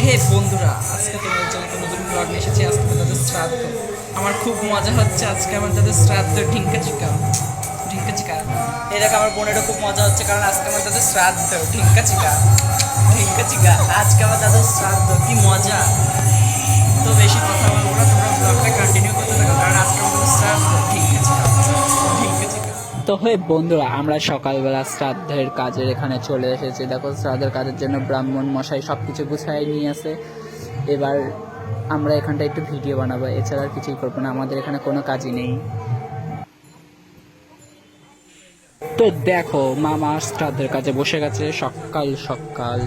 হে বন্ধুরা, আজকে তোমাদের জন্য একটা নতুন ব্লগ নিয়ে এসেছি। আজকে তাদের শ্রাদ্ধ। আমার খুব মজা হচ্ছে আজকে আমার তাদের শ্রাদ্ধ। ঢিঙ্কা চিকা ঢিঙ্কা চিকা এই দেখো, আমার বোনেরও খুব মজা হচ্ছে কারণ আজকে আমার তাদের শ্রাদ্ধ। ঢিঙ্কা চিকা ঢিঙ্কা চিকা আজকে আমার তাদের শ্রাদ্ধ, কি মজা। তো বেশি কথা বলবো না, তোমরা ব্লগটা কন্টিনিউ করতে থাকো কারণ আজকে আমার তাদের শ্রাদ্ধ। ঢিঙ্কা চিকা ঢিঙ্কা চিকা। তো হে বন্ধুরা, আমরা সকালবেলা শ্রাদ্ধের কাজের এখানে চলে এসেছি। দেখো, শ্রাদ্ধের কাজের জন্য ব্রাহ্মণ মশাই সব কিছু গুছাই নিয়ে আসে। এবার আমরা এখানটা একটু ভিডিও বানাবো, এছাড়া আর কিছুই করবো না, আমাদের এখানে কোনো কাজই নেই। তো দেখো, মামা শ্রাদ্ধের কাজে বসে গেছে সকাল সকাল।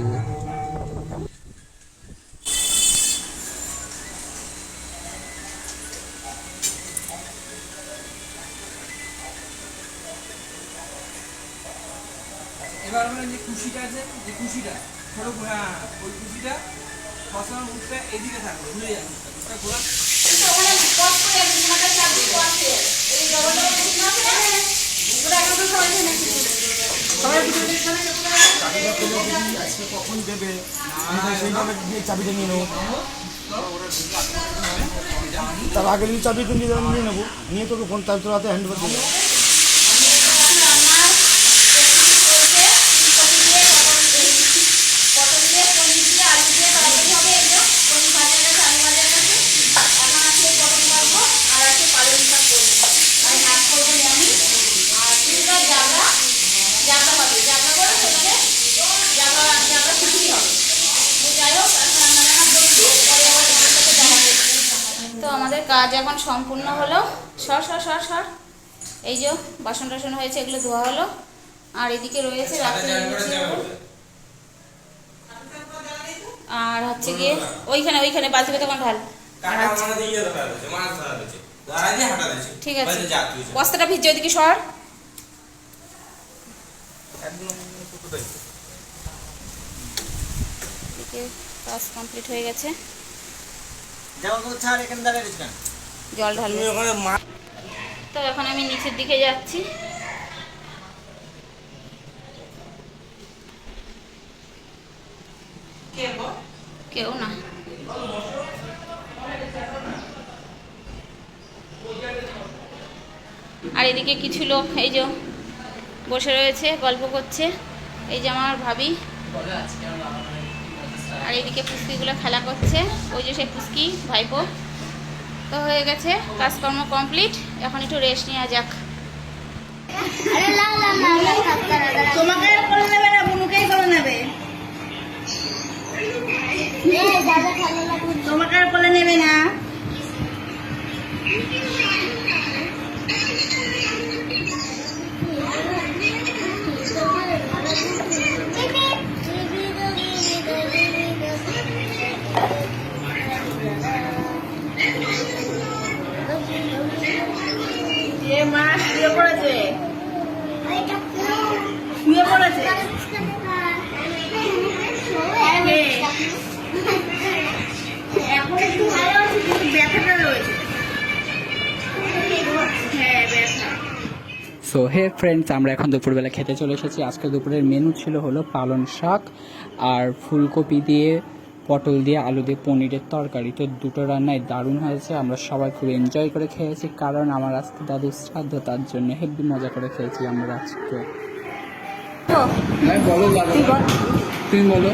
এবার আমরা যে খুশিটা আছে, যে খুশিটা ধরো, হ্যাঁ ওই খুশিটা ফসলের মুখটা এদিকে থাকবে, ভুলে যাবে ঘোরা। কখন দেবে চাবিটা নিয়ে নেবো, তার আগে যদি চাবিটা নিয়ে নেবো, নিয়ে তোকে ফোন তার তোর হাতে হ্যান্ড ওভার দিয়ে দেবো। তো আমাদের কাজ এখন সম্পূর্ণ হলো। সর সর সর সর এই যে বাসন টাসন হয়েছে, এগুলো ধোয়া হলো। আর এদিকে রয়েছে রাত্রে, আর হচ্ছে গিয়ে ওইখানে ওইখানে বালতিতে তখন ঢাল। ঠিক আছে, বস্তাটা ভিজছে, ওইদিকে সর। কাজ কমপ্লিট হয়ে গেছে, জল ঢাল। তো এখন আমি নিচের দিকে যাচ্ছি। কেউ না। আর এদিকে কিছু লোক এই যে বসে রয়েছে, গল্প করছে। এই যে আমার ভাবি, আর এদিকে পুচকিগুলো খেলা করছে। ওই যে সে পুচকি ভাইপো। তো হয়ে গেছে কাজকর্ম কমপ্লিট, এখন একটু রেস্ট নেওয়া যাক। তোমাকে করে নেবে না, বুনুকেই করে নেবে। তোমাকে আর কোলে নেবে না। মা শুয়ে পড়েছে, শুয়ে পড়েছে। এখন একটু ভালো আছে, কিন্তু ব্যথাটা রয়েছে। হ্যাঁ, ব্যথা। সো হে ফ্রেন্ডস, আমরা এখন দুপুরবেলা খেতে চলে এসেছি। আজকে দুপুরের মেনু ছিল হলো পালং শাক আর ফুলকপি দিয়ে, পটল দিয়ে, আলু দিয়ে পনিরের তরকারি। তো দুটো রান্নাই দারুণ হয়েছে, আমরা সবাই খুব এনজয় করে খেয়েছি কারণ আমার আজকে দাদুর শ্রাদ্ধ, তার জন্য হেব্বি মজা করে খেয়েছি আমরা আজকে। বলো তুমি বলো।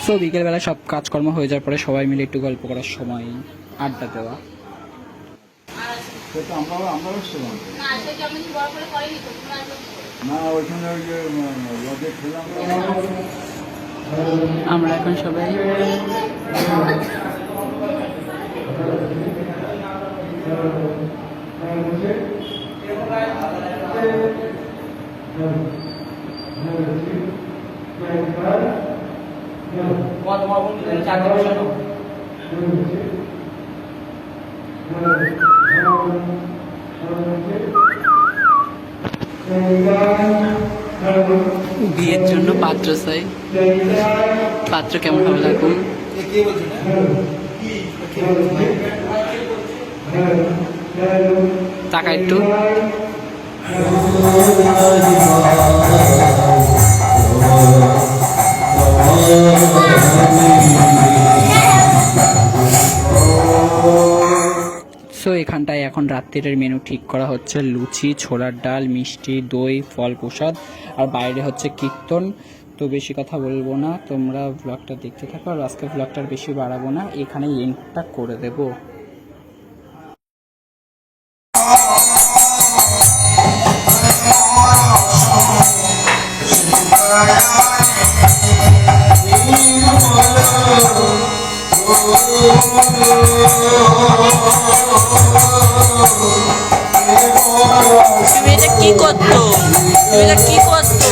সো বিকেলবেলা সব কাজকর্ম হয়ে যাওয়ার পরে সবাই মিলে একটু গল্প করার সময়, আড্ডা দেওয়া। আমরা এখন সবাই বিয়ের জন্য পাত্র চাই। পাত্র কেমন হবে লাগবে? কে বলছে না টাকা একটু সো এখানটায় এখন রাত্রির মেনু ঠিক করা হচ্ছে। লুচি, ছোলার ডাল, মিষ্টি, দই, ফল প্রসাদ, আর বাইরে হচ্ছে কীর্তন। তো বেশি কথা বলবো না, তোমরা ব্লগটা দেখতে থাকো। আর আজকে ব্লগটা বেশি বাড়াবো না, এখানে এন্ডটা করে দেবো। তুমি এটা কি করতো? তুমি এটা কি করতো?